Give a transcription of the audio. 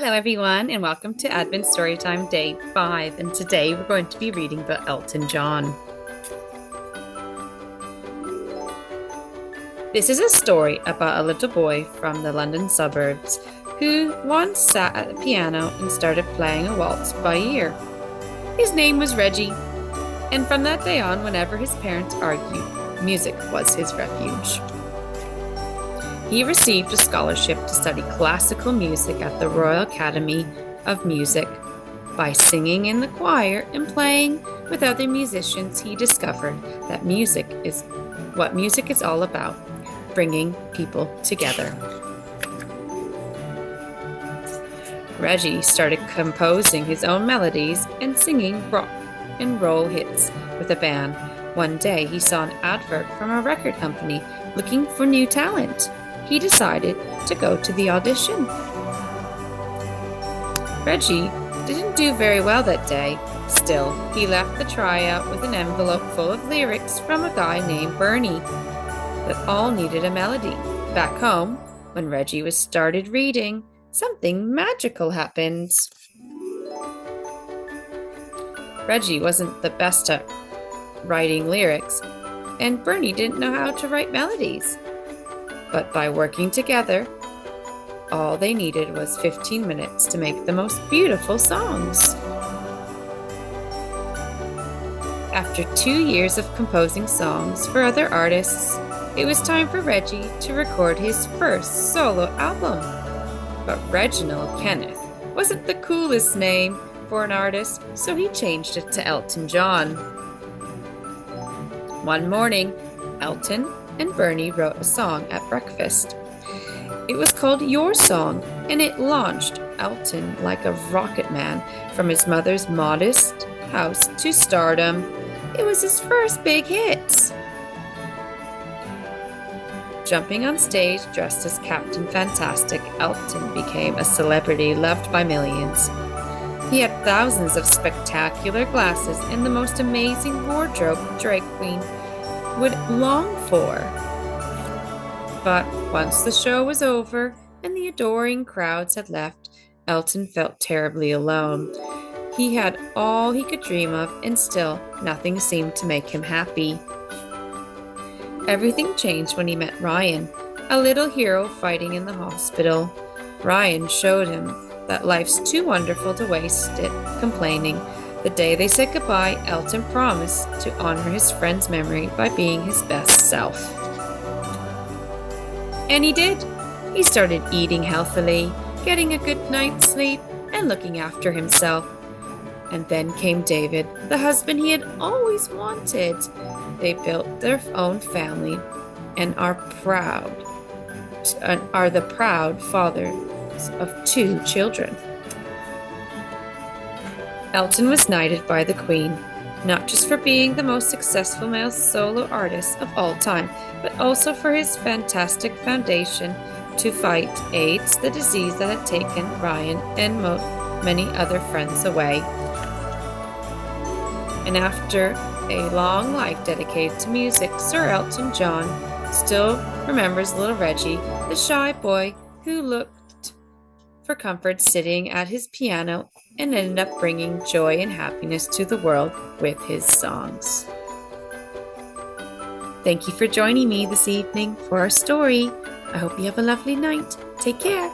Hello, everyone, and welcome to Advent Storytime Day 5. And today we're going to be reading the Elton John. This is a story about a little boy from the London suburbs who once sat at the piano and started playing a waltz by ear. His name was Reggie, and from that day on, whenever his parents argued, music was his refuge. He received a scholarship to study classical music at the Royal Academy of Music. By singing in the choir and playing with other musicians, he discovered that music is what music is all about, bringing people together. Reggie started composing his own melodies and singing rock and roll hits with a band. One day, he saw an advert from a record company looking for new talent. He decided to go to the audition. Reggie didn't do very well that day. Still, he left the tryout with an envelope full of lyrics from a guy named Bernie that all needed a melody. Back home, when Reggie was started reading, something magical happened. Reggie wasn't the best at writing lyrics, and Bernie didn't know how to write melodies. But by working together, all they needed was 15 minutes to make the most beautiful songs. After 2 years of composing songs for other artists, it was time for Reggie to record his first solo album. But Reginald Kenneth wasn't the coolest name for an artist, so he changed it to Elton John. One morning, Elton and Bernie wrote a song at breakfast. It was called Your Song, and it launched Elton like a rocket man from his mother's modest house to stardom. It was his first big hit. Jumping on stage dressed as Captain Fantastic, Elton became a celebrity loved by millions. He had thousands of spectacular glasses and the most amazing wardrobe a drag queen would long for. But once the show was over and the adoring crowds had left, Elton felt terribly alone. He had all he could dream of, and still nothing seemed to make him happy. Everything changed when he met Ryan, a little hero fighting in the hospital. Ryan showed him that life's too wonderful to waste it complaining. The day they said goodbye, Elton promised to honor his friend's memory by being his best self. And he did. He started eating healthily, getting a good night's sleep, and looking after himself. And then came David, the husband he had always wanted. They built their own family and are the proud fathers of 2 children. Elton was knighted by the Queen, not just for being the most successful male solo artist of all time, but also for his fantastic foundation to fight AIDS, the disease that had taken Ryan and many other friends away. And after a long life dedicated to music, Sir Elton John still remembers little Reggie, the shy boy who looked for comfort sitting at his piano and ended up bringing joy and happiness to the world with his songs. Thank you for joining me this evening for our story. I hope you have a lovely night. Take care.